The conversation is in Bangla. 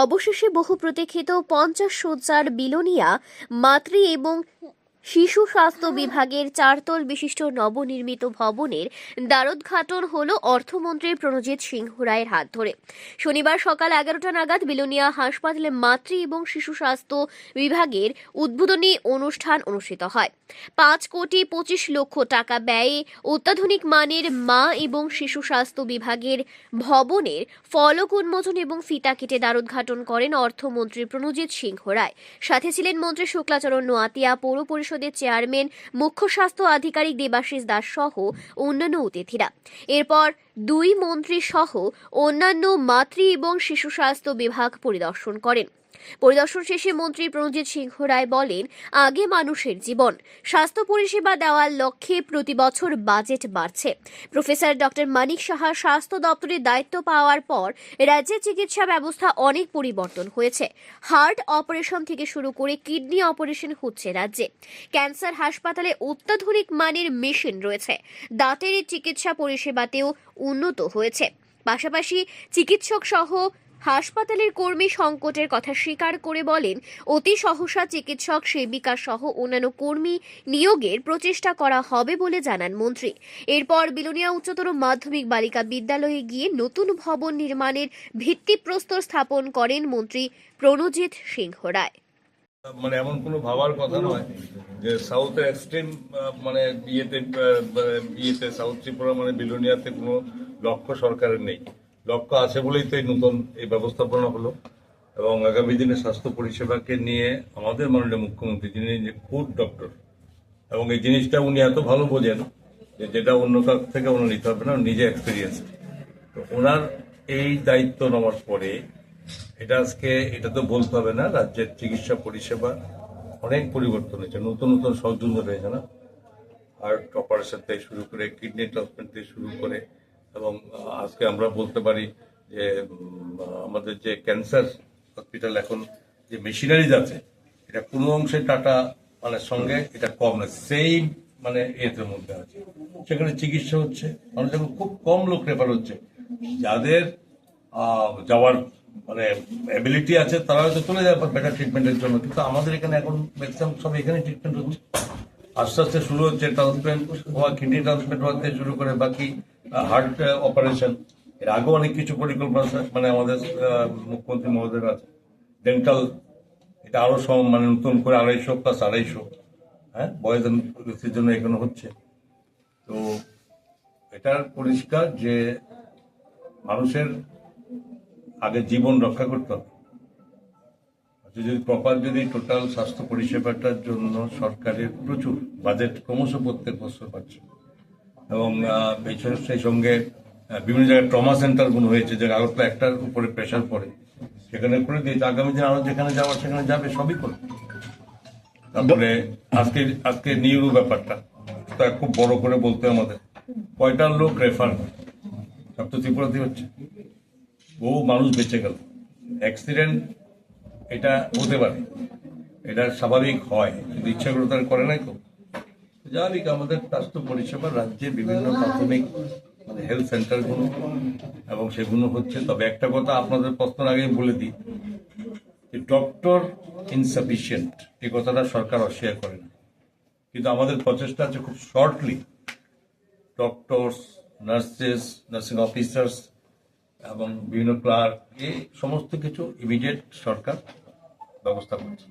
অবশেষে বহু প্রতীক্ষিত 50 শয্যার বিলোনিয়া মাতৃ এবং শিশু স্বাস্থ্য বিভাগের 4 তল বিশিষ্ট নবনির্মিত ভবনের দ্বারোদ্ঘাটন হলো অর্থমন্ত্রী প্রণজিৎ সিংহ রায়ের হাত ধরে। শনিবার সকাল 11টা নাগাদ বিলোনিয়া হাসপাতালে মাতৃ এবং শিশু স্বাস্থ্য বিভাগের উদ্বোধনী অনুষ্ঠান অনুষ্ঠিত হয়। 5,25,00,000 টাকা ব্যয়ে অত্যাধুনিক মানের মা এবং শিশু স্বাস্থ্য বিভাগের ভবনের ফলক উন্মোচন এবং ফিতা কেটে দ্বারোদ্ঘাটন করেন অর্থমন্ত্রী প্রণজিৎ সিংহ রায়। সাথে ছিলেন মন্ত্রী শুক্লাচরণ নোয়াতিয়া, পৌর পরিষদের চেয়ারম্যান, মুখ্য স্বাস্থ্য আধিকারিক দেবাশিস দাস সহ অন্যান্য অতিথিরা। এরপর দুই মন্ত্রী সহ অন্যান্য মাতৃ এবং শিশু স্বাস্থ্য বিভাগ পরিদর্শন করেন। পরিদর্শন শেষে মন্ত্রী প্রণজিৎ সিংহ রায় বলেন, আগে মানুষের জীবন। স্বাস্থ্য পরিষেবা দেওয়ার লক্ষ্যে প্রতি বছর বাজেট বাড়ছে। প্রফেসর ডক্টর মানিক সাহা স্বাস্থ্য দপ্তরের দায়িত্ব পাওয়ার পর রাজ্যের চিকিৎসা ব্যবস্থা অনেক পরিবর্তন হয়েছে। হার্ট অপারেশন থেকে শুরু করে কিডনি অপারেশন হচ্ছে রাজ্যে। ক্যান্সার হাসপাতালে অত্যাধুনিক মানের মেশিন রয়েছে। দাঁতের চিকিৎসা পরিষেবাতেও উন্নত হয়েছে। পাশাপাশি চিকিৎসক সহ হাসপাতালের কর্মী সংকটের কথা স্বীকার করে বলেন, অতি সহসা চিকিৎসক, সেবিকা সহ অন্যান্য কর্মী নিয়োগের প্রচেষ্টা করা হবে বলে জানান মন্ত্রী। এরপর বিলোনিয়া উচ্চতর মাধ্যমিক বালিকা বিদ্যালয়ে গিয়ে নতুন ভবন নির্মাণের ভিত্তিপ্রস্তর স্থাপন করেন মন্ত্রী প্রণজিৎ সিংহ রায়। মানে এমন কোনো ভাবার কথা নয় যে সাউথের এক্সট্রিম মানে ইয়েতে সাউথ ত্রিপুরা মানে বিলোনিয়াতে কোনো লক্ষ্য সরকারের নেই। লক্ষ্য আছে বলেই তো এই নতুন এই ব্যবস্থাপনা হলো। এবং আগামী দিনে স্বাস্থ্য পরিষেবাকে নিয়ে আমাদের মাননীয় মুখ্যমন্ত্রী, যিনি ফুড ডক্টর, এবং এই জিনিসটা উনি এত ভালো বোঝেন যে যেটা অন্য কাছ থেকে উনি নিতে হবে না, নিজে এক্সপিরিয়েন্স। তো ওনার এই দায়িত্ব নেওয়ার পরে এটা তো বলতে হবে না, রাজ্যের চিকিৎসা পরিষেবা অনেক পরিবর্তন হয়েছে, নতুন নতুন সংযোজন হয়েছে না, হার্ট অপারেশন থেকে শুরু করে কিডনি ট্রান্সপ্লান্ট থেকে শুরু করে, এবং আজকে আমরা বলতে পারি যে আমাদের যে ক্যান্সার হসপিটাল এখন যে মেশিনারিজ আছে, এটা কোনো অংশে টাটা মানে সঙ্গে এটা কম না, সেই মানে এর মধ্যে আছে। সেখানে চিকিৎসা হচ্ছে, মানুষ এখন খুব কম লোক রেফার হচ্ছে। যাদের যাওয়ার মানে অ্যাবিলিটি আছে তারা হয়তো চলে যাবে বেটার ট্রিটমেন্টের জন্য, কিন্তু আমাদের এখানে এখন ম্যাক্সিমাম সব এখানে ট্রিটমেন্ট হচ্ছে। আস্তে আস্তে শুরু হচ্ছে ট্রান্সপ্লান্ট হওয়া, কিডনি ট্রান্সপ্লান্ট হওয়া থেকে শুরু করে বাকি হার্ট অপারেশন। এর আগেও অনেক কিছু পরিকল্পনা মানে আমাদের মুখ্যমন্ত্রী মহোদয়ের আছে। ডেন্টাল এটা আরো মানে নতুন করে 250 প্লাস 250, হ্যাঁ, বয়েজ জন্য এখানে হচ্ছে। তো এটার পরিষ্কার যে মানুষের আগে জীবন রক্ষা করতে হবে। যদি প্রপার যদি টোটাল স্বাস্থ্য পরিষেবাটার জন্য সরকারের প্রচুর বাজেট ক্রমশ প্রত্যেক বছর পাচ্ছে, এবং সেই সঙ্গে বিভিন্ন জায়গায় ট্রমা সেন্টারগুলো হয়েছে, যে আগরতলা একটার উপরে প্রেশার পড়ে, সেখানে করে দিয়েছে। আগামী দিন আরো যেখানে যাওয়ার সেখানে যাবে, সবই করে। তারপরে আজকে নিউরো ব্যাপারটা তা খুব বড় করে বলতে আমাদের কয়টা লোক রেফার, সব তো ত্রিপুরাতে হচ্ছে। বহু মানুষ বেঁচে গেল। অ্যাক্সিডেন্ট এটা হতে পারে, এটা স্বাভাবিক হয়, কিন্তু ইচ্ছা করে তারা করে নাই তো। স্বাভাবিক আমাদের স্বাস্থ্য পরিষেবা রাজ্যে বিভিন্ন প্রাথমিক মানে হেলথ সেন্টারগুলো এবং সেগুলো হচ্ছে। তবে একটা কথা আপনাদের প্রশ্নের আগে বলে দিই, যে ডক্টর ইনসাফিসিয়েন্ট এই কথাটা সরকার অস্বীকার করে না, কিন্তু আমাদের প্রচেষ্টা আছে খুব shortly doctors, nurses, nursing officers এবং বিভিন্ন ক্লার্ক, এই সমস্ত কিছু ইমিডিয়েট সরকার ব্যবস্থা করছে।